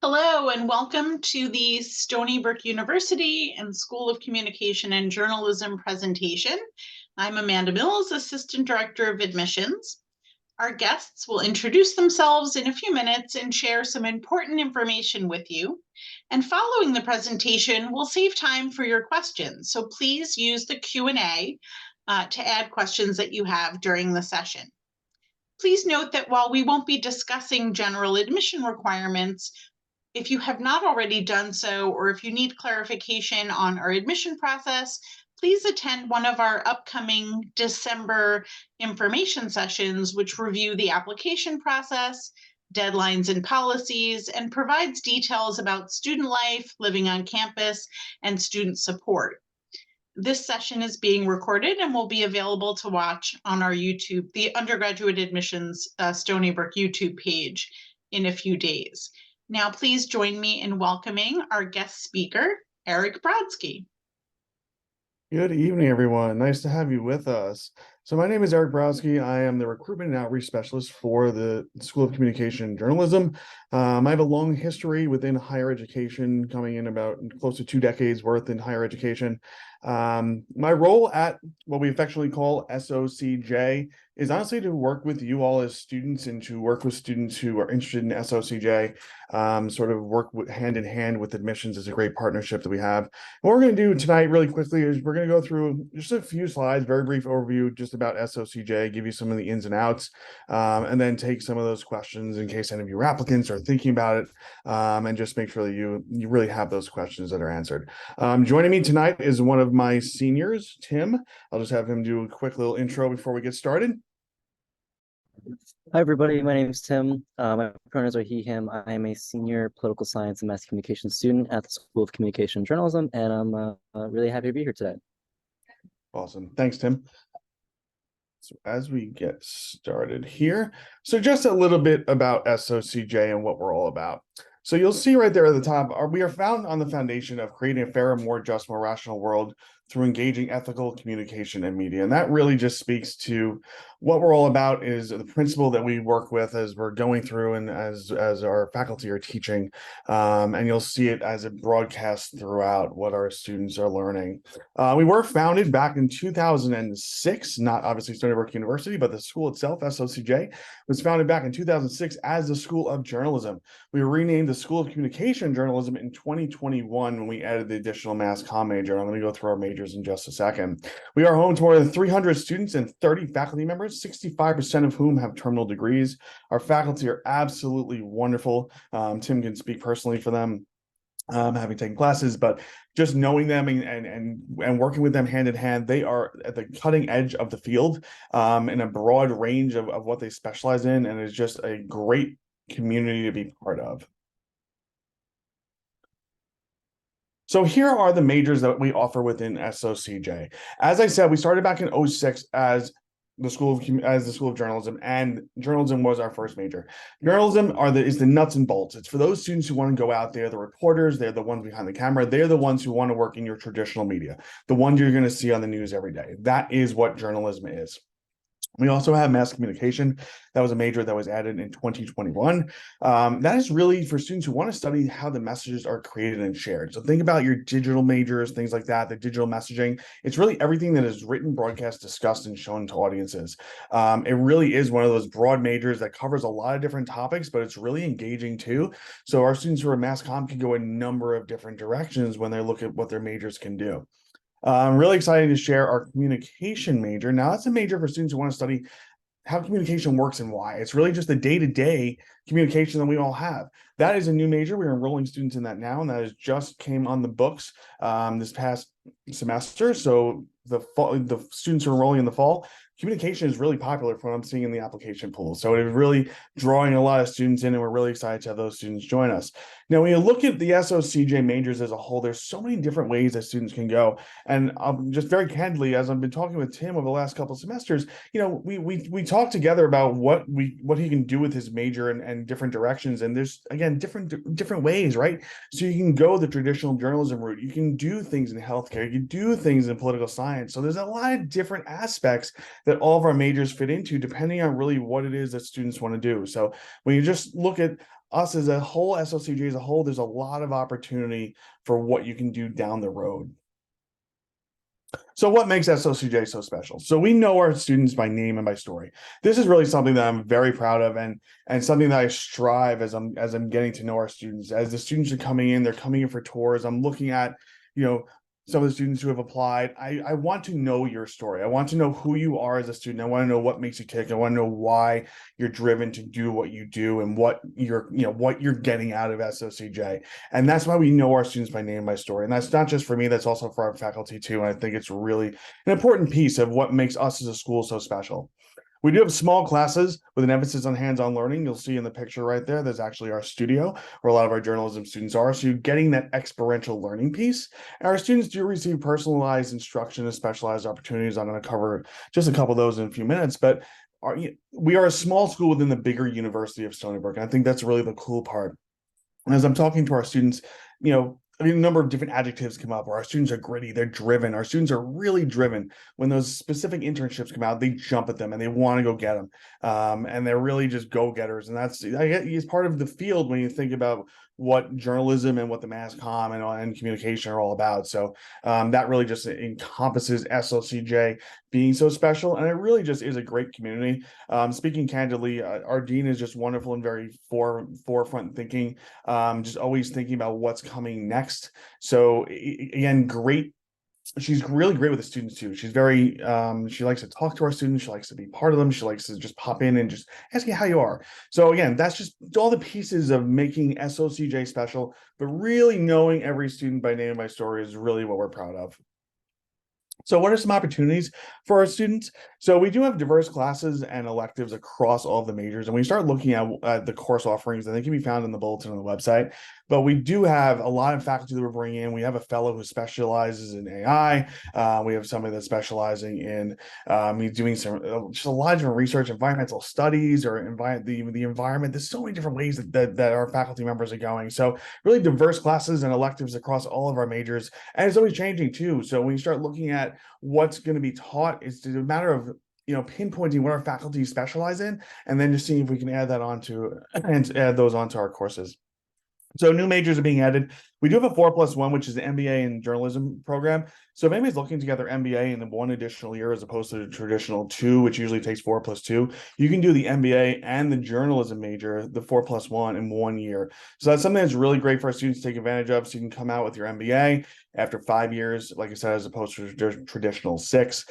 Hello and welcome to the Stony Brook University and School of Communication and Journalism presentation. I'm Amanda Mills, Assistant Director of Admissions. Our guests will introduce themselves in a few minutes and share some important information with you. And following the presentation, we'll save time for your questions. So please use the Q&A to add questions that you have during the session. Please note that while we won't be discussing general admission requirements, if you have not already done so, or if you need clarification on our admission process, please attend one of our upcoming December information sessions, which review the application process, deadlines and policies, and provides details about student life, living on campus, and student support. This session is being recorded and will be available to watch on our YouTube, the Undergraduate Admissions Stony Brook YouTube page in a few days. Now, please join me in welcoming our guest speaker, Eric Brodsky. Good evening, everyone. Nice to have you with us. So my name is Eric Brodsky. I am the Recruitment and Outreach Specialist for the School of Communication and Journalism. I have a long history within higher education, coming in about close to 2 decades worth in higher education. My role at what we affectionately call SOCJ is honestly to work with you all as students and to work with students who are interested in SOCJ, sort of work hand in hand with admissions is a great partnership that we have. What we're going to do tonight really quickly is we're going to go through just a few slides, very brief overview just about SOCJ, give you some of the ins and outs, and then take some of those questions in case any of your applicants are thinking about it, and just make sure that you really have those questions that are answered. Joining me tonight is one of my seniors, Tim. I'll just have him do a quick little intro before we get started. Hi, everybody. My name is Tim. My pronouns are he, him. I am a senior political science and mass communication student at the School of Communication and Journalism, and I'm really happy to be here today. Awesome. Thanks, Tim. So as we get started here, so just a little bit about SOCJ and what we're all about. So you'll see right there at the top, we are found on the foundation of creating a fairer, more just, more rational world through engaging ethical communication and media. And that really just speaks to what we're all about, is the principle that we work with as we're going through and as our faculty are teaching. And you'll see it as it broadcasts throughout what our students are learning. We were founded back in 2006, not obviously Stony Brook University, but the school itself, SOCJ, was founded back in 2006 as the School of Journalism. We were renamed the School of Communication and Journalism in 2021 when we added the additional mass comm major. I'm going to go through our majors in just a second. We are home to more than 300 students and 30 faculty members, 65% of whom have terminal degrees. Our faculty are absolutely wonderful. Tim can speak personally for them, having taken classes, but just knowing them and working with them hand in hand, they are at the cutting edge of the field, in a broad range of what they specialize in, and it's just a great community to be part of. So here are the majors that we offer within SOCJ. As I said, we started back in 2006 as the School of Journalism, and journalism was our first major. Journalism is the nuts and bolts. It's for those students who want to go out there, the reporters, they're the ones behind the camera, they're the ones who want to work in your traditional media, the ones you're going to see on the news every day. That is what journalism is. We also have mass communication. That was a major that was added in 2021. That is really for students who want to study how the messages are created and shared. So think about your digital majors, things like that, the digital messaging. It's really everything that is written, broadcast, discussed, and shown to audiences. It really is one of those broad majors that covers a lot of different topics, but it's really engaging too. So our students who are mass comm can go a number of different directions when they look at what their majors can do. I'm really excited to share our communication major. Now, that's a major for students who want to study how communication works and why. It's really just the day-to-day communication that we all have. That is a new major. We're enrolling students in that now, and that has just came on the books this past semester. So the students are enrolling in the fall. Communication is really popular from what I'm seeing in the application pool. So it is really drawing a lot of students in, and we're really excited to have those students join us. Now, when you look at the SOCJ majors as a whole, there's so many different ways that students can go. And just very candidly, as I've been talking with Tim over the last couple of semesters, we talked together about what he can do with his major and different directions. And there's, again, different ways, right? So you can go the traditional journalism route. You can do things in healthcare. You can do things in political science. So there's a lot of different aspects that all of our majors fit into, depending on really what it is that students want to do. So when you just look at us as a whole, SOCJ as a whole, there's a lot of opportunity for what you can do down the road. So what makes SOCJ so special? So we know our students by name and by story. This is really something that I'm very proud of, and something that I strive as I'm getting to know our students. As the students are coming in, they're coming in for tours. I'm looking at, you know, some of the students who have applied. I want to know your story. I want to know who you are as a student. I want to know what makes you tick. I want to know why you're driven to do what you do and what what you're getting out of SOCJ. And that's why we know our students by name and by story. And that's not just for me, that's also for our faculty too. And I think it's really an important piece of what makes us as a school so special. We do have small classes with an emphasis on hands-on learning. You'll see in the picture right there, there's actually our studio where a lot of our journalism students are. So you're getting that experiential learning piece. And our students do receive personalized instruction and specialized opportunities. I'm going to cover just a couple of those in a few minutes, but we are a small school within the bigger University of Stony Brook. And I think that's really the cool part. And as I'm talking to our students, a number of different adjectives come up where our students are gritty, they're driven. Our students are really driven. When those specific internships come out, they jump at them and they want to go get them. And they're really just go-getters. And that's part of the field when you think about what journalism and what the mass comm and communication are all about. So that really just encompasses SOCJ being so special. And it really just is a great community. Speaking candidly, our dean is just wonderful and very forefront thinking, just always thinking about what's coming next. So again, great. She's really great with the students too. She's very, she likes to talk to our students. She likes to be part of them. She likes to just pop in and just ask you how you are. So again, that's just all the pieces of making SOCJ special, but really knowing every student by name and by story is really what we're proud of. So what are some opportunities for our students? So we do have diverse classes and electives across all of the majors. And when you start looking at the course offerings, and they can be found in the bulletin on the website. But we do have a lot of faculty that we're bringing in. We have a fellow who specializes in AI. We have somebody that's specializing in doing just a lot of different research, environmental studies, or the environment. There's so many different ways that our faculty members are going. So really diverse classes and electives across all of our majors. And it's always changing too. So when you start looking at what's going to be taught, it's a matter of pinpointing what our faculty specialize in, and then just seeing if we can add that onto and add those onto our courses. So new majors are being added. We do have a 4+1, which is the MBA in journalism program. So if anybody's looking to get their MBA in 1 additional year as opposed to the traditional 2, which usually takes 4+2, you can do the MBA and the journalism major, the 4+1 in 1 year. So that's something that's really great for our students to take advantage of. So you can come out with your MBA after 5 years, like I said, as opposed to traditional 6.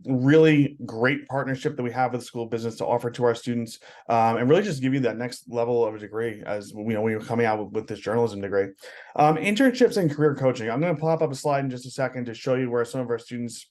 Really great partnership that we have with the School of Business to offer to our students, and really just give you that next level of a degree as when you're coming out with this journalism degree. Internships and career coaching. I'm going to pop up a slide in just a second to show you where some of our students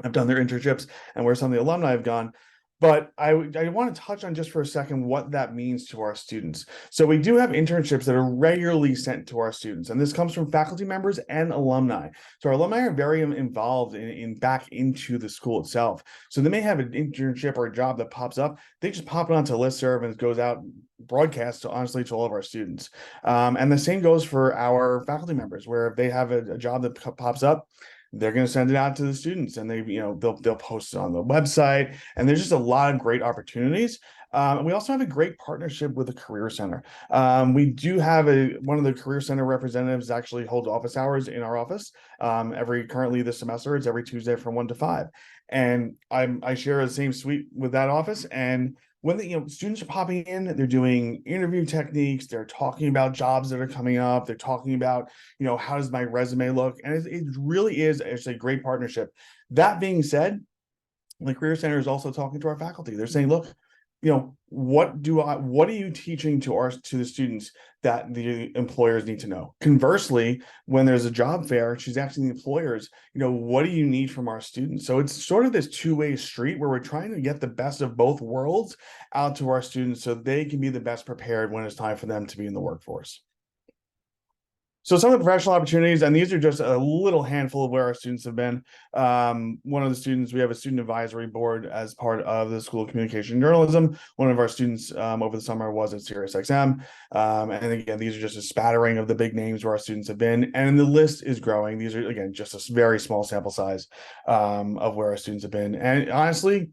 have done their internships and where some of the alumni have gone. But I want to touch on just for a second what that means to our students. So we do have internships that are regularly sent to our students, and this comes from faculty members and alumni. So our alumni are very involved in back into the school itself. So they may have an internship or a job that pops up. They just pop it onto listserv and it goes out broadcast to all of our students. And the same goes for our faculty members, where if they have a job that pops up, they're going to send it out to the students, and they'll post it on the website. And there's just a lot of great opportunities. We also have a great partnership with the Career Center. We do have one of the Career Center representatives actually holds office hours in our office. Currently this semester, it's every Tuesday from 1 to 5. And I share the same suite with that office. And when the students are popping in, they're doing interview techniques, they're talking about jobs that are coming up, they're talking about, how does my resume look? And it really is, it's a great partnership. That being said, the Career Center is also talking to our faculty. They're saying, look, what are you teaching to the students that the employers need to know? Conversely, when there's a job fair, she's asking the employers, what do you need from our students? So it's sort of this two-way street where we're trying to get the best of both worlds out to our students so they can be the best prepared when it's time for them to be in the workforce. So some of the professional opportunities, and these are just a little handful of where our students have been. One of the students, we have a student advisory board as part of the School of Communication and Journalism. One of our students over the summer was at SiriusXM. And again, these are just a spattering of the big names where our students have been. And the list is growing. These are, again, just a very small sample size of where our students have been. And honestly,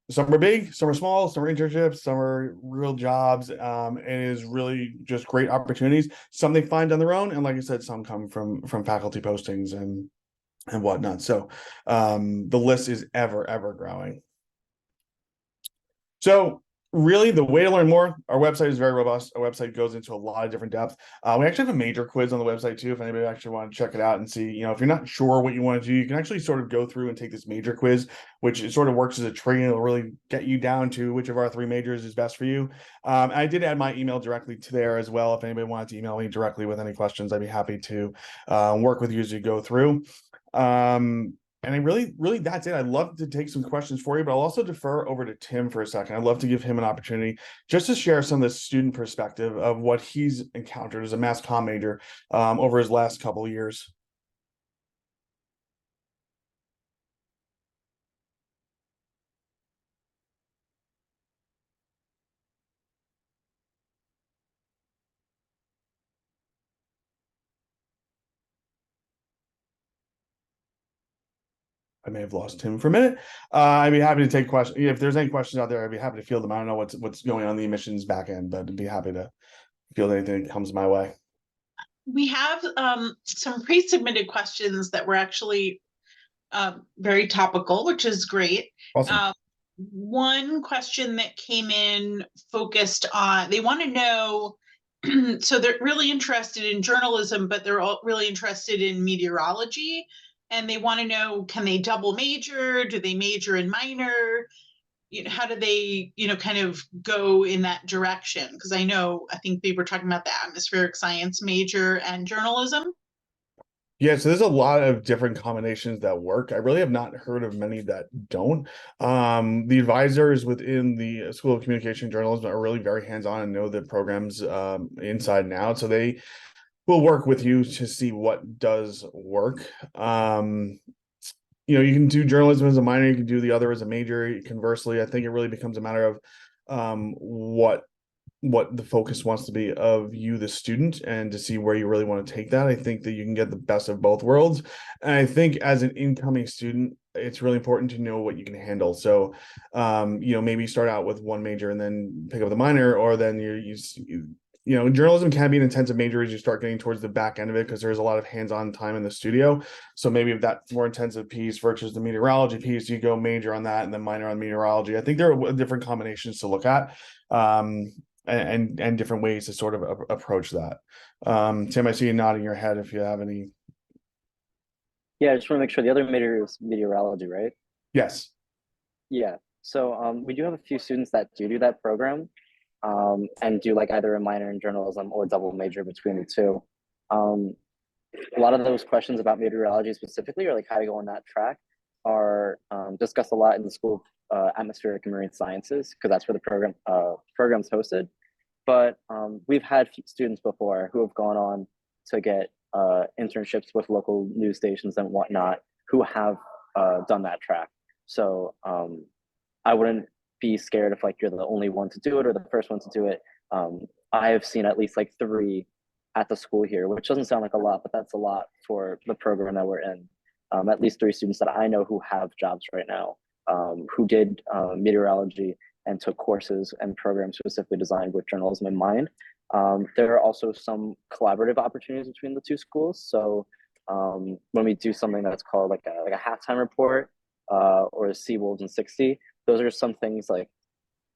some are big, some are small, some are internships, some are real jobs. It is really just great opportunities. Some they find on their own, and like I said, some come from faculty postings and whatnot. So the list is ever growing. So really the way to learn more, our website is very robust. Our website goes into a lot of different depth. We actually have a major quiz on the website too. If anybody actually want to check it out and see, if you're not sure what you want to do, you can actually sort of go through and take this major quiz, which sort of works as a training. It'll really get you down to which of our 3 majors is best for you. I did add my email directly to there as well. If anybody wanted to email me directly with any questions, I'd be happy to work with you as you go through. And I really, that's it. I'd love to take some questions for you, but I'll also defer over to Tim for a second. I'd love to give him an opportunity just to share some of the student perspective of what he's encountered as a mass comm major over his last couple of years. I may have lost Tim for a minute. I'd be happy to take questions. If there's any questions out there, I'd be happy to field them. I don't know what's going on the admissions back end, but I'd be happy to field anything that comes my way. We have some pre-submitted questions that were actually very topical, which is great. Awesome. One question that came in focused on, they want to know, so they're really interested in journalism, but they're all really interested in meteorology. And they want to know, can they double major? Do they major in minor? How do they, kind of go in that direction? Because I think they were talking about the atmospheric science major and journalism. Yeah, so there's a lot of different combinations that work. I really have not heard of many that don't. The advisors within the School of Communication and Journalism are really very hands-on and know the programs inside and out. So they will work with you to see what does work. You can do journalism as a minor, you can do the other as a major. Conversely, I think it really becomes a matter of what the focus wants to be of you, the student, and to see where you really want to take that. I think that you can get the best of both worlds. And I think as an incoming student, it's really important to know what you can handle. So, maybe start out with one major and then pick up the minor, or then journalism can be an intensive major as you start getting towards the back end of it, because there's a lot of hands-on time in the studio. So maybe if that more intensive piece versus the meteorology piece, you go major on that and then minor on meteorology. I think there are different combinations to look at. And different ways to sort of approach that. Tim, I see you nodding your head if you have any. Yeah, I just want to make sure the other major is meteorology, right? Yes. Yeah. So we do have a few students that do that program and do like either a minor in journalism or double major between the two. A lot of those questions about meteorology specifically, or like how to go on that track, are discussed a lot in the School of Atmospheric and Marine Sciences, because that's where the program's hosted. But we've had students before who have gone on to get internships with local news stations and whatnot, who have done that track. So I wouldn't be scared if like you're the only one to do it or the first one to do it. I have seen at least like 3 at the school here, which doesn't sound like a lot, but that's a lot for the program that we're in. At least 3 students that I know who have jobs right now, who did meteorology and took courses and programs specifically designed with journalism in mind. There are also some collaborative opportunities between the 2 schools. So when we do something that's called like a halftime report or a Seawolves in 60, those are some things like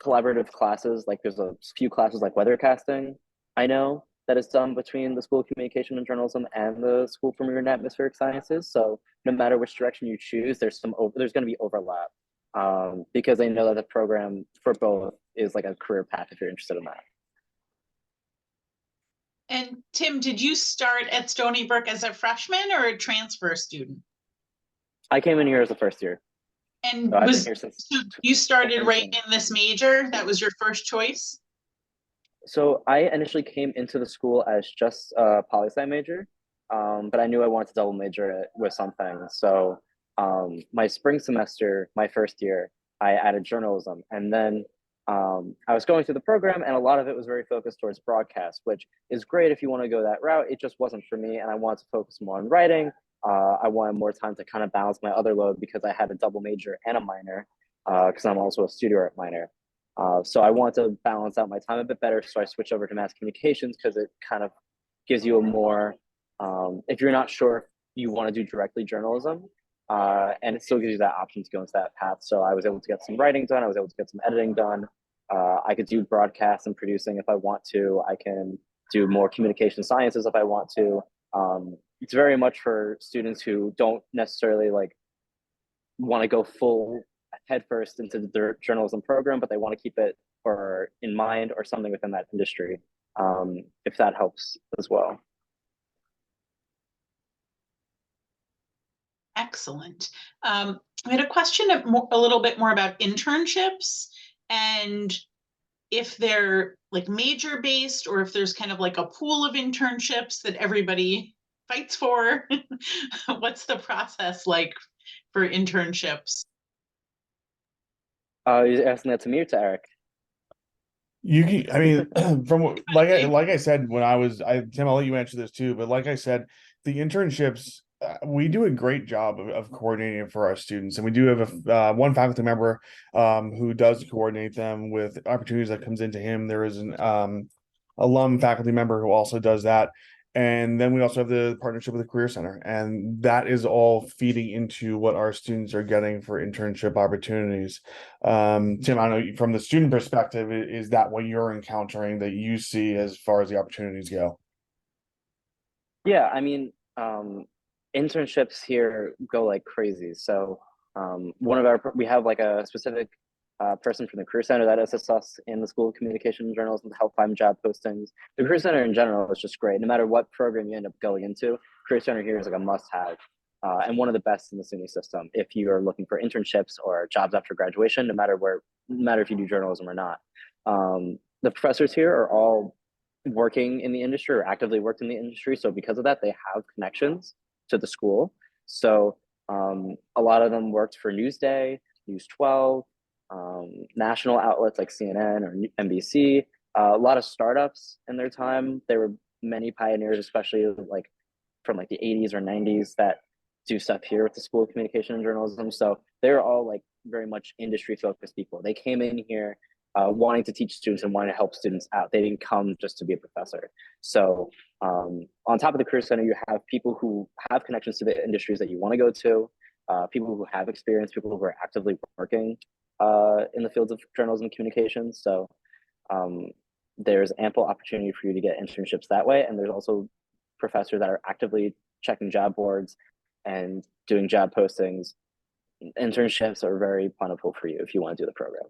collaborative classes. Like there's a few classes like weathercasting, I know, that is done between the School of Communication and Journalism and the School for Marine and Atmospheric Sciences. So no matter which direction you choose, there's going to be overlap, because I know that the program for both is like a career path if you're interested in that. And Tim, did you start at Stony Brook as a freshman or a transfer student? I came in here as a first year. And so I've been here since you started right in this major? That was your first choice? So I initially came into the school as just a poli-sci major, but I knew I wanted to double major with something. So my spring semester, my first year, I added journalism. And then I was going through the program, and a lot of it was very focused towards broadcast, which is great if you want to go that route. It just wasn't for me, and I wanted to focus more on writing. I wanted more time to kind of balance my other load because I had a double major and a minor. because I'm also a studio art minor. So I want to balance out my time a bit better. So I switched over to mass communications because it kind of gives you a more, if you're not sure if you want to do directly journalism, and it still gives you that option to go into that path. So I was able to get some writing done. I was able to get some editing done. I could do broadcasts and producing if I want to. I can do more communication sciences if I want to. It's very much for students who don't necessarily like want to go full headfirst into the journalism program, but they want to keep it or in mind or something within that industry. If that helps as well. Excellent. I had a question a little bit more about internships and if they're like major based or if there's kind of like a pool of internships that everybody fights for. What's the process like for internships? You're asking that to me or to Eric? I mean, like I said, Tim, I'll let you answer this too, but like I said, the internships, we do a great job of coordinating for our students, and we do have one faculty member who does coordinate them with opportunities that comes into him. There is an alum faculty member who also does that. And then we also have the partnership with the Career Center, and that is all feeding into what our students are getting for internship opportunities. Tim, I know from the student perspective, is that what you're encountering that you see as far as the opportunities go? Yeah, I mean, internships here go like crazy. So we have like a specific person from the Career Center that assists us in the School of Communication and Journalism to help find job postings. The Career Center in general is just great. No matter what program you end up going into, Career Center here is like a must-have and one of the best in the SUNY system if you are looking for internships or jobs after graduation, no matter if you do journalism or not. The professors here are all working in the industry or actively worked in the industry. So because of that, they have connections to the school. So a lot of them worked for Newsday, News 12, national outlets like CNN or NBC, a lot of startups in their time. There were many pioneers, especially like from like the 80s or 90s that do stuff here with the School of Communication and Journalism. So they're all like very much industry focused people. They came in here wanting to teach students and wanting to help students out. They didn't come just to be a professor. So on top of the Career Center, you have people who have connections to the industries that you want to go to, people who have experience, people who are actively working in the fields of journalism and communications. So there's ample opportunity for you to get internships that way. And there's also professors that are actively checking job boards and doing job postings. Internships are very plentiful for you if you want to do the program.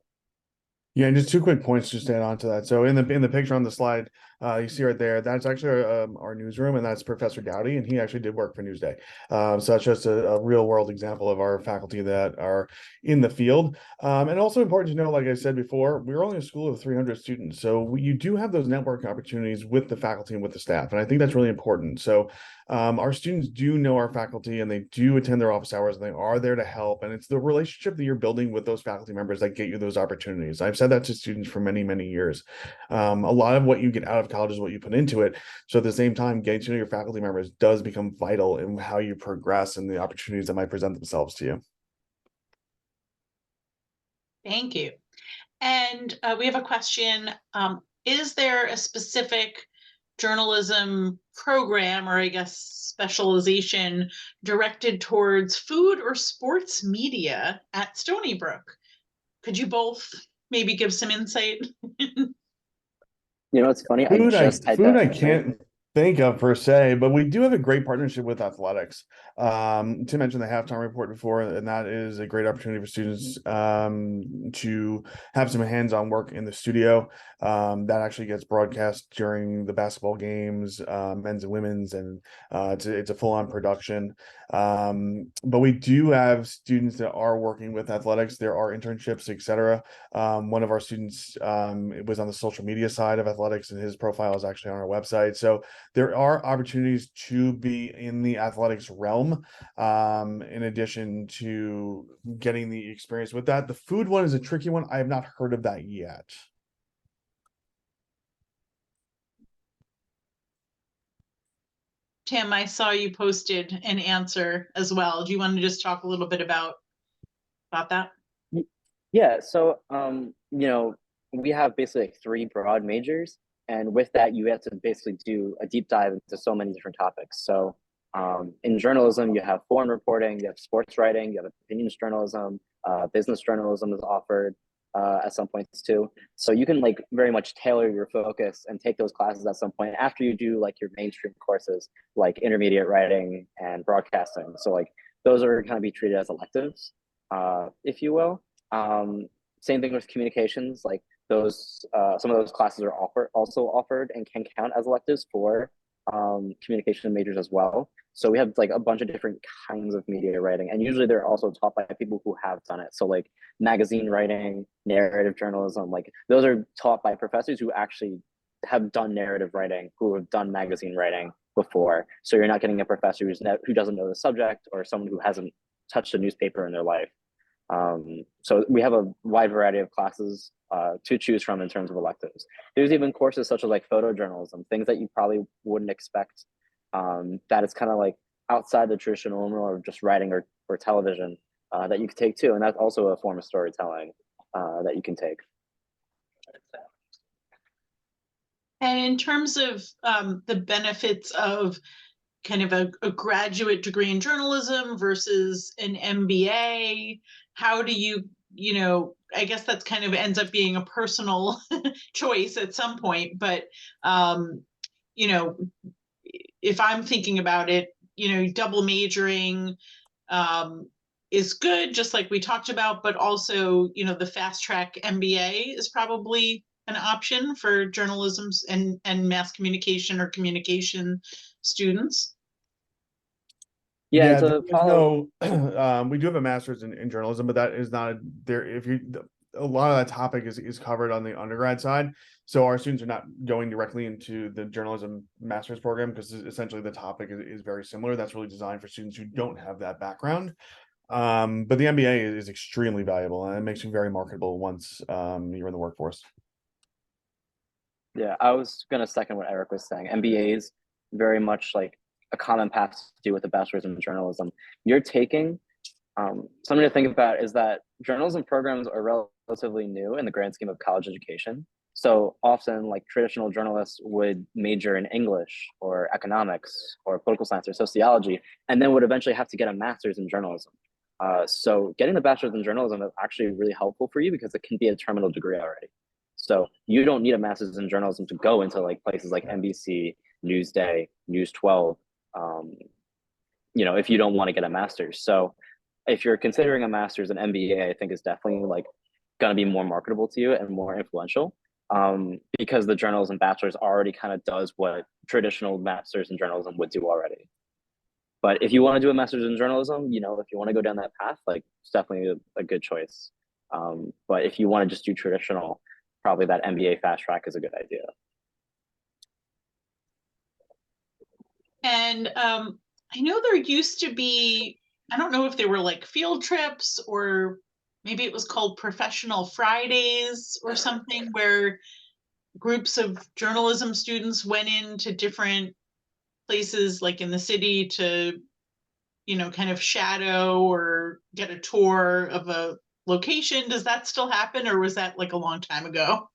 Yeah, and just two quick points just to add on to that. So in the picture on the slide, you see right there, that's actually our newsroom, and that's Professor Dowdy, and he actually did work for Newsday. So that's just a real world example of our faculty that are in the field. And also important to know, like I said before, we're only a school of 300 students, so you do have those network opportunities with the faculty and with the staff, and I think that's really important. So our students do know our faculty, and they do attend their office hours, and they are there to help. And it's the relationship that you're building with those faculty members that get you those opportunities. I've said that to students for many, many years. A lot of what you get out of college is what you put into it. So at the same time, getting to know your faculty members does become vital in how you progress and the opportunities that might present themselves to you. Thank you. And we have a question. Is there a specific journalism program, or I guess specialization, directed towards food or sports media at Stony Brook? Could you both maybe give some insight? You know, it's funny. Food I Sorry. can't think of per se, but we do have a great partnership with athletics. Tim mentioned the halftime report before, and that is a great opportunity for students to have some hands-on work in the studio. That actually gets broadcast during the basketball games, men's and women's, and it's a full-on production. But we do have students that are working with athletics. There are internships, etc. One of our students was on the social media side of athletics, and his profile is actually on our website. So there are opportunities to be in the athletics realm, in addition to getting the experience with that. The food one is a tricky one. I have not heard of that yet. Tim, I saw you posted an answer as well. Do you want to just talk a little bit about that? Yeah, so we have basically like three broad majors, and with that, you have to basically do a deep dive into so many different topics. So, in journalism, you have foreign reporting, you have sports writing, you have opinions journalism, business journalism is offered at some points too. So you can like very much tailor your focus and take those classes at some point after you do like your mainstream courses, like intermediate writing and broadcasting. So like those are kind of be treated as electives, if you will. Same thing with communications, like those some of those classes are also offered and can count as electives for communication majors as well. So we have like a bunch of different kinds of media writing, and usually they're also taught by people who have done it. So like magazine writing, narrative journalism, like those are taught by professors who actually have done narrative writing, who have done magazine writing before. So you're not getting a professor who doesn't know the subject or someone who hasn't touched a newspaper in their life. So we have a wide variety of classes to choose from in terms of electives. There's even courses such as like photojournalism, things that you probably wouldn't expect, that it's kind of like outside the traditional normal of just writing or television, that you could take too. And that's also a form of storytelling that you can take. And in terms of the benefits of kind of a graduate degree in journalism versus an MBA, how do I guess that's kind of ends up being a personal choice at some point, but you know, if I'm thinking about it, double majoring is good, just like we talked about, but also, the fast track MBA is probably an option for journalism and mass communication or communication students. Yeah, and Yeah, there to is follow, no, we do have a master's in journalism, but that is not there. A lot of that topic is covered on the undergrad side. So our students are not going directly into the journalism master's program because essentially the topic is very similar. That's really designed for students who don't have that background. But the MBA is extremely valuable and it makes you very marketable once you're in the workforce. yeah, I was gonna second what Eric was saying. MBAs very much like a common path to do with a bachelor's in journalism. You're taking something to think about is that journalism programs are relatively new in the grand scheme of college education. So often, like traditional journalists would major in English or economics or political science or sociology, and then would eventually have to get a master's in journalism. So getting the bachelor's in journalism is actually really helpful for you because it can be a terminal degree already. So you don't need a master's in journalism to go into like places like NBC, Newsday, News 12, if you don't want to get a master's. So if you're considering a master's, an MBA, I think is definitely like going to be more marketable to you and more influential, because the journalism bachelor's already kind of does what traditional masters in journalism would do already. But if you want to do a master's in journalism, if you want to go down that path, like it's definitely a good choice. But if you want to just do traditional, probably that MBA fast track is a good idea. And I know there used to be, I don't know if they were like field trips or maybe it was called Professional Fridays or something, where groups of journalism students went into different places like in the city to, kind of shadow or get a tour of a location. Does that still happen, or was that like a long time ago?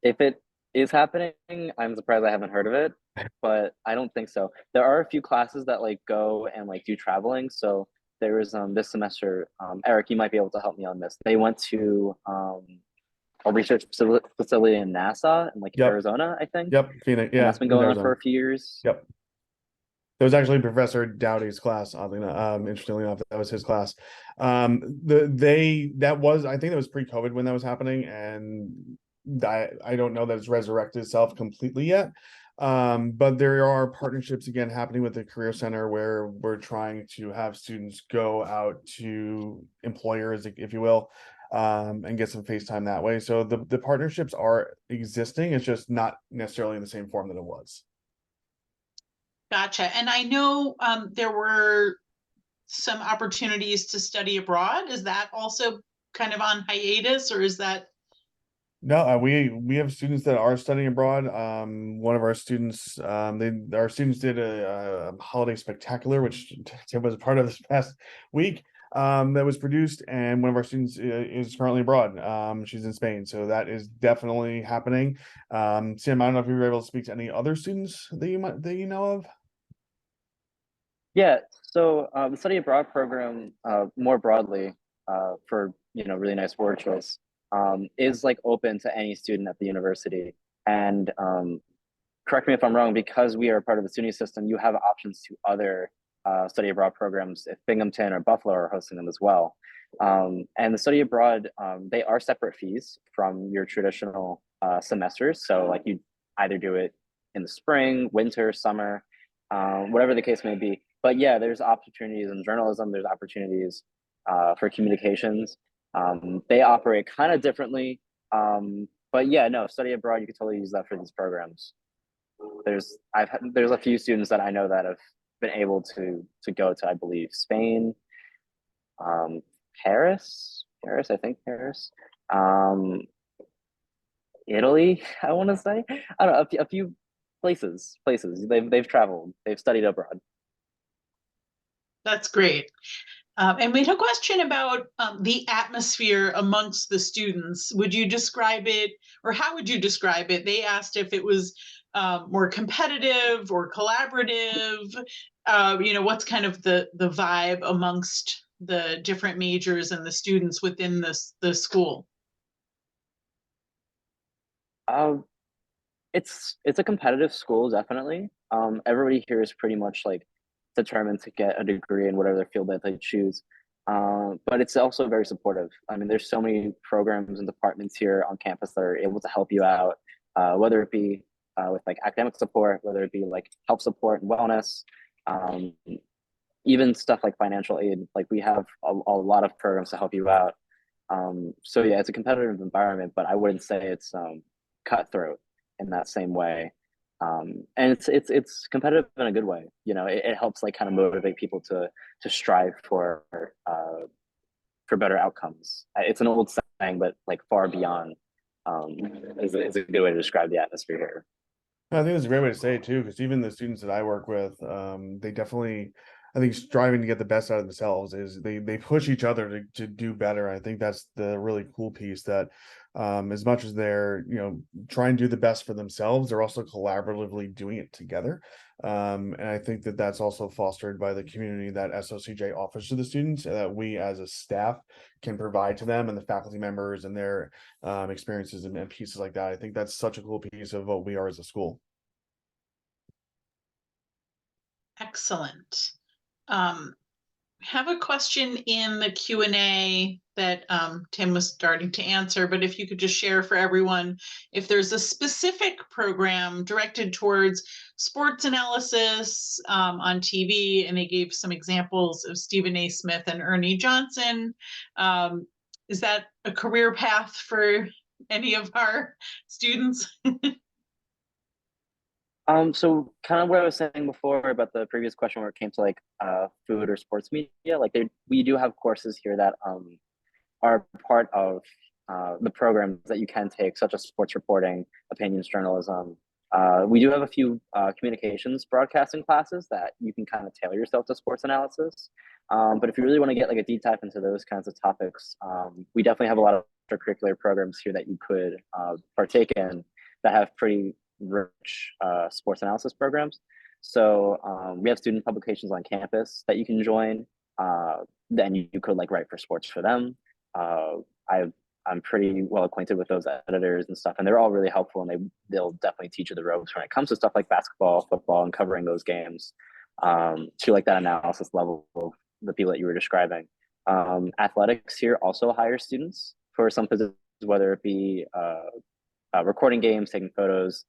If it is happening, I'm surprised I haven't heard of it, but I don't think so. There are a few classes that like go and like do traveling. So there was this semester, Eric, you might be able to help me on this. They went to a research facility in NASA in like Yep. Arizona, I think. Yep. Phoenix. And Yeah. that's been going on Arizona. for a few years. Yep. That was actually Professor Dowdy's class, oddly enough. Interestingly enough, that was his class. I think that was pre-COVID when that was happening, and I don't know that it's resurrected itself completely yet. But there are partnerships again happening with the Career Center where we're trying to have students go out to employers, if you will, and get some face time that way. So the partnerships are existing. It's just not necessarily in the same form that it was. Gotcha. And I know there were some opportunities to study abroad. Is that also kind of on hiatus, or is that? No, we have students that are studying abroad. One of our students, our students did a holiday spectacular, which Tim was a part of this past week. that was produced, and one of our students is currently abroad. She's in Spain, so that is definitely happening. Sam, I don't know if you were able to speak to any other students that you know of. Yeah, so the study abroad program, more broadly, for really nice word choice, is like open to any student at the university. And correct me if I'm wrong, because we are part of the SUNY system, you have options to other study abroad programs if Binghamton or Buffalo are hosting them as well. And the study abroad, they are separate fees from your traditional semesters. So like you either do it in the spring, winter, summer, whatever the case may be. But yeah, there's opportunities in journalism, there's opportunities for communications. They operate kind of differently. But yeah, no, study abroad, you could totally use that for these programs. There's a few students that I know that have been able to go to, I believe, Spain, Paris, I think Paris, Italy, I want to say. I don't know, a few places they've traveled, they've studied abroad. That's great. And we had a question about the atmosphere amongst the students. Would you describe it, or how would you describe it? They asked if it was more competitive or collaborative. What's kind of the vibe amongst the different majors and the students within the school? It's a competitive school, definitely. Everybody here is pretty much like determined to get a degree in whatever field that they choose. But it's also very supportive. I mean, there's so many programs and departments here on campus that are able to help you out, whether it be with like academic support, whether it be like health support and wellness, even stuff like financial aid. Like we have a lot of programs to help you out. So yeah, it's a competitive environment, but I wouldn't say it's cutthroat in that same way. And it's competitive in a good way. It helps like kind of motivate people to strive for better outcomes. It's an old saying, but like far beyond is a good way to describe the atmosphere here. I think that's a great way to say it too, because even the students that I work with, they definitely, I think, striving to get the best out of themselves is they push each other to do better. I think that's the really cool piece, that as much as they're trying to do the best for themselves, they're also collaboratively doing it together. And I think that that's also fostered by the community that SOCJ offers to the students, and that we as a staff can provide to them, and the faculty members and their experiences and pieces like that. I think that's such a cool piece of what we are as a school. Excellent. Have a question in the Q&A that Tim was starting to answer, but if you could just share for everyone if there's a specific program directed towards sports analysis on TV, and they gave some examples of Stephen A. Smith and Ernie Johnson. Is that a career path for any of our students? So kind of what I was saying before about the previous question where it came to like food or sports media, like we do have courses here that are part of the programs that you can take, such as sports reporting, opinions journalism. We do have a few communications broadcasting classes that you can kind of tailor yourself to sports analysis. But if you really want to get like a deep dive into those kinds of topics, we definitely have a lot of extracurricular programs here that you could partake in that have pretty rich sports analysis programs. So we have student publications on campus that you can join. Then you could like write for sports for them. I'm pretty well acquainted with those editors and stuff, and they're all really helpful, and they'll definitely teach you the ropes when it comes to stuff like basketball, football, and covering those games to like that analysis level of the people that you were describing. Athletics here also hire students for some positions, whether it be recording games, taking photos,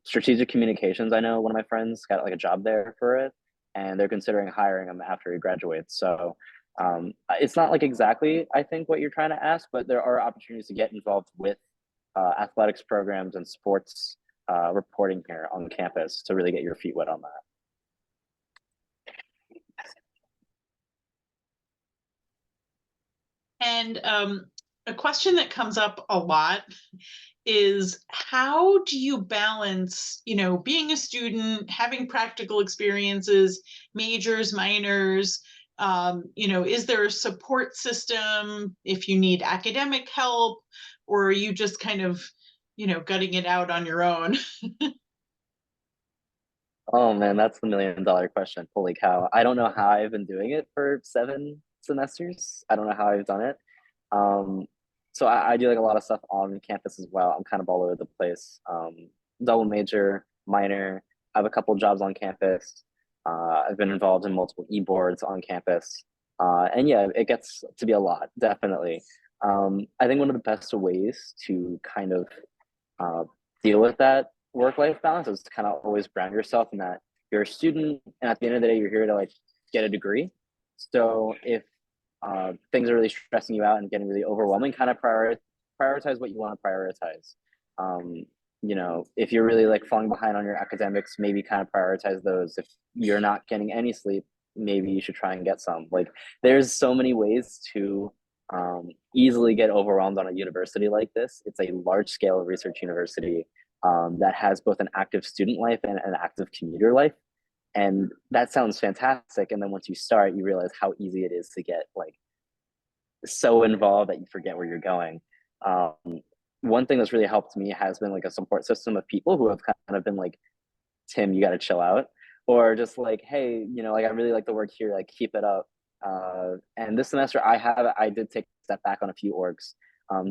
strategic communications. I know one of my friends got like a job there for it, and they're considering hiring him after he graduates. So it's not like exactly, I think, what you're trying to ask, but there are opportunities to get involved with athletics programs and sports reporting here on campus to really get your feet wet on that. And a question that comes up a lot is, how do you balance, being a student, having practical experiences, majors, minors, Is there a support system if you need academic help, or are you just kind of, gutting it out on your own? Oh man, that's the $1 million question. Holy cow. I don't know how I've been doing it for 7 semesters. I don't know how I've done it. Um, so I do like a lot of stuff on campus as well. I'm kind of all over the place. Double major, minor. I have a couple jobs on campus. I've been involved in multiple e-boards on campus. And yeah, it gets to be a lot, definitely. I think one of the best ways to kind of uh, deal with that work-life balance is to kind of always ground yourself in that you're a student, and at the end of the day, you're here to like get a degree. So if things are really stressing you out and getting really overwhelming, kind of prioritize what you want to prioritize. Um, if you're really like falling behind on your academics, maybe kind of prioritize those. If you're not getting any sleep, maybe you should try and get some. Like, there's so many ways to easily get overwhelmed on a university like this. It's a large scale research university that has both an active student life and an active commuter life. And that sounds fantastic. And then once you start, you realize how easy it is to get like so involved that you forget where you're going. Um, One thing that's really helped me has been like a support system of people who have kind of been like, Tim, you got to chill out. Or just like, hey, like I really like the work here, like keep it up. And this semester I did take a step back on a few orgs,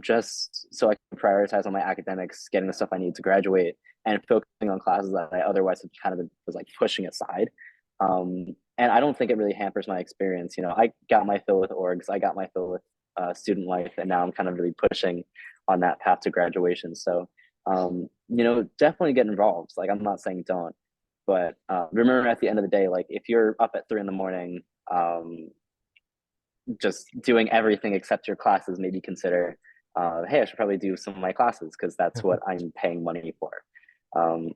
just so I can prioritize on my academics, getting the stuff I need to graduate, and focusing on classes that I otherwise had kind of was like pushing aside. And I don't think it really hampers my experience. I got my fill with orgs, I got my fill with student life, and now I'm kind of really pushing on that path to graduation. So, definitely get involved. Like, I'm not saying don't, but remember at the end of the day, like if you're up at 3 a.m, just doing everything except your classes, maybe consider, hey, I should probably do some of my classes because that's what I'm paying money for.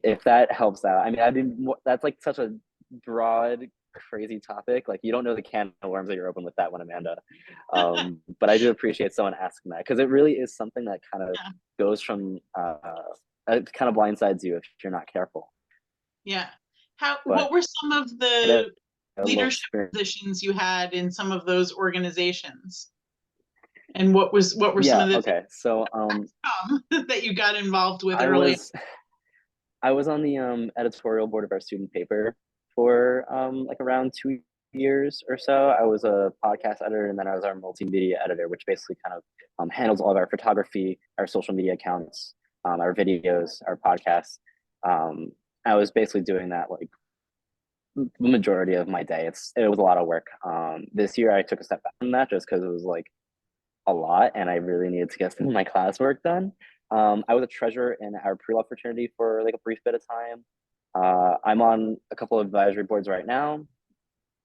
If that helps out, I mean, that's like such a broad, crazy topic. Like, you don't know the can of worms that you're open with that one, Amanda. But I do appreciate someone asking that, because it really is something that kind of goes from, it kind of blindsides you if you're not careful. Yeah. What were some of the leadership positions you had in some of those organizations? And what were some of the things so that you got involved with early? I was on the editorial board of our student paper for like around 2 years or so. I was a podcast editor, and then I was our multimedia editor, which basically kind of handles all of our photography, our social media accounts, our videos, our podcasts. I was basically doing that like the majority of my day. It was a lot of work. This year I took a step back from that just because it was like a lot, and I really needed to get some of my classwork done. I was a treasurer in our pre-law fraternity for like a brief bit of time. I'm on a couple of advisory boards right now.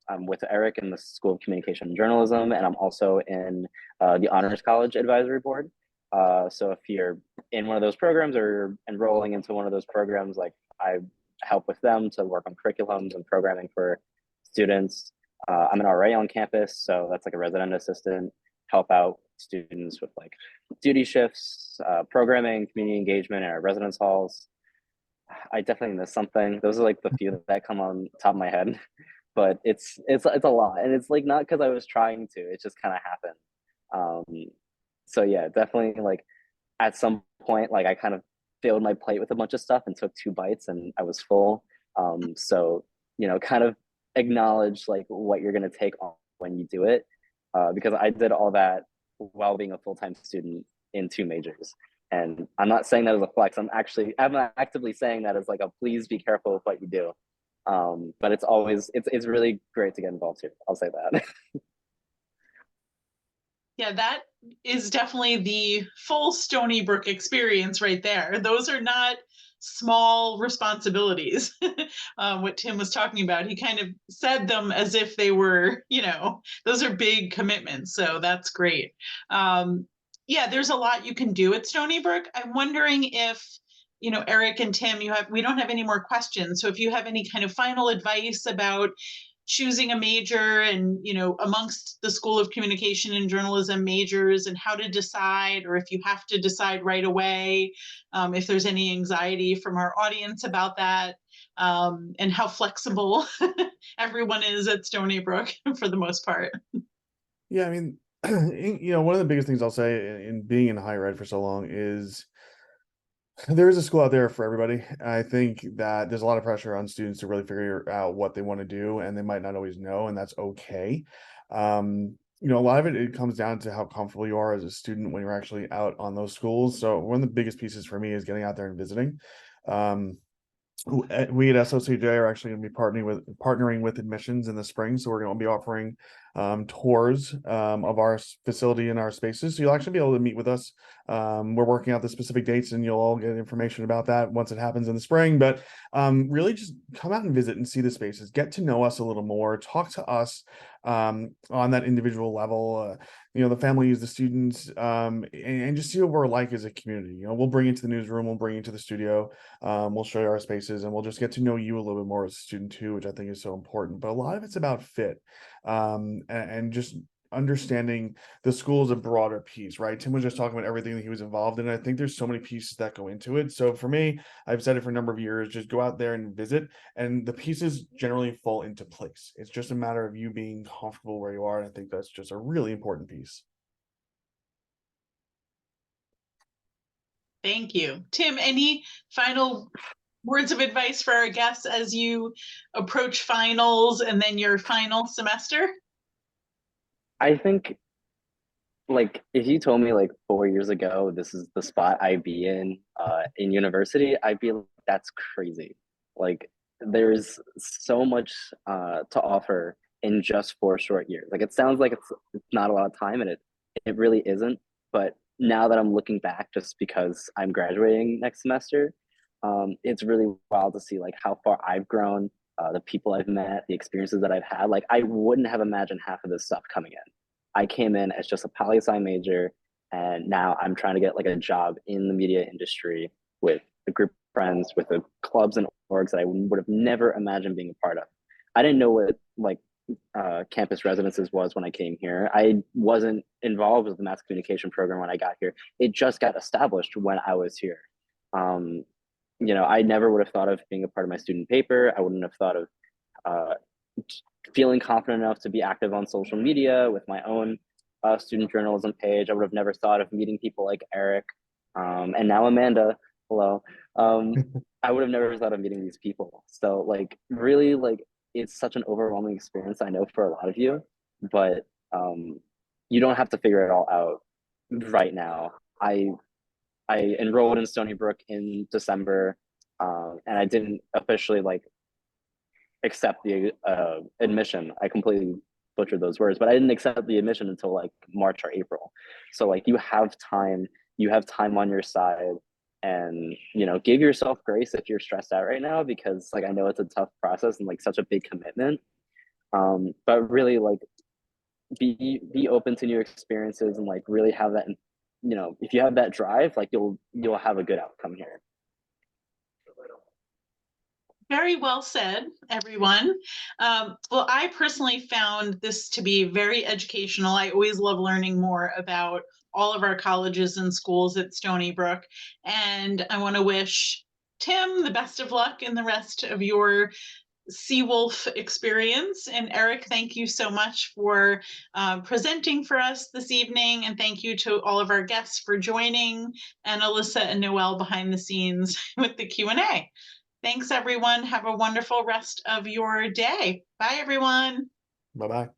I'm with Eric in the School of Communication and Journalism, and I'm also in the Honors College Advisory Board. So if you're in one of those programs or enrolling into one of those programs, like I help with them to work on curriculums and programming for students. I'm an RA on campus, so that's like a resident assistant, help out students with like duty shifts, programming, community engagement in our residence halls. I definitely missed something. Those are like the few that come on top of my head, but it's a lot, and it's like not because I was trying to. It just kind of happened. So yeah, definitely like at some point, like I kind of filled my plate with a bunch of stuff and took 2 bites, and I was full. So kind of acknowledge like what you're gonna take on when you do it, because I did all that while being a full-time student in 2 majors. And I'm not saying that as a flex. I'm actively saying that as like a please be careful with what you do. But it's really great to get involved here. I'll say that. Yeah, that is definitely the full Stony Brook experience right there. Those are not small responsibilities. What Tim was talking about, he kind of said them as if they were, those are big commitments. So that's great. Yeah, there's a lot you can do at Stony Brook. I'm wondering if, Eric and Tim, we don't have any more questions. So if you have any kind of final advice about choosing a major and, amongst the School of Communication and Journalism majors, and how to decide, or if you have to decide right away, if there's any anxiety from our audience about that, and how flexible everyone is at Stony Brook for the most part. Yeah, I mean, one of the biggest things I'll say in being in higher ed for so long is there is a school out there for everybody. I think that there's a lot of pressure on students to really figure out what they want to do, and they might not always know, and that's okay. A lot of it comes down to how comfortable you are as a student when you're actually out on those schools. So one of the biggest pieces for me is getting out there and visiting. We at SOCJ are actually going to be partnering with admissions in the spring, so we're going to be offering tours of our facility and our spaces. So you'll actually be able to meet with us. We're working out the specific dates, and you'll all get information about that once it happens in the spring. But really, just come out and visit and see the spaces, get to know us a little more, talk to us on that individual level. The families, the students, and just see what we're like as a community. We'll bring you to the newsroom, we'll bring you to the studio, we'll show you our spaces, and we'll just get to know you a little bit more as a student too, which I think is so important. But a lot of it's about fit, and just understanding the school is a broader piece, right? Tim was just talking about everything that he was involved in. I think there's so many pieces that go into it. So for me, I've said it for a number of years, just go out there and visit, and the pieces generally fall into place. It's just a matter of you being comfortable where you are, and I think that's just a really important piece. Thank you. Tim, any final words of advice for our guests as you approach finals and then your final semester? I think, like, if you told me like 4 years ago this is the spot I'd be in university, I'd be like, that's crazy. Like, there's so much to offer in just 4 short years. Like, it sounds like it's not a lot of time, and it really isn't. But now that I'm looking back, just because I'm graduating next semester, it's really wild to see like how far I've grown, the people I've met, the experiences that I've had. Like, I wouldn't have imagined half of this stuff coming in. I came in as just a poli-sci major, and now I'm trying to get like a job in the media industry with a group of friends, with the clubs and orgs that I would have never imagined being a part of. I didn't know what like campus residences was when I came here. I wasn't involved with the mass communication program when I got here. It just got established when I was here. I never would have thought of being a part of my student paper. I wouldn't have thought of feeling confident enough to be active on social media with my own student journalism page. I would have never thought of meeting people like Eric, and now Amanda. Hello. I would have never thought of meeting these people. So like, really, like, it's such an overwhelming experience, I know, for a lot of you, but you don't have to figure it all out right now. I enrolled in Stony Brook in December, and I didn't officially like accept the admission. I completely butchered those words, but I didn't accept the admission until like March or April. So like, you have time on your side, and give yourself grace if you're stressed out right now, because like, I know it's a tough process and like such a big commitment. But really, like, be open to new experiences, and like really have that, if you have that drive, like you'll have a good outcome here. Very well said, everyone. Well, I personally found this to be very educational. I always love learning more about all of our colleges and schools at Stony Brook. And I want to wish Tim the best of luck in the rest of your Seawolf experience. And Eric, thank you so much for presenting for us this evening. And thank you to all of our guests for joining, and Alyssa and Noelle behind the scenes with the Q&A. Thanks, everyone. Have a wonderful rest of your day. Bye, everyone. Bye-bye.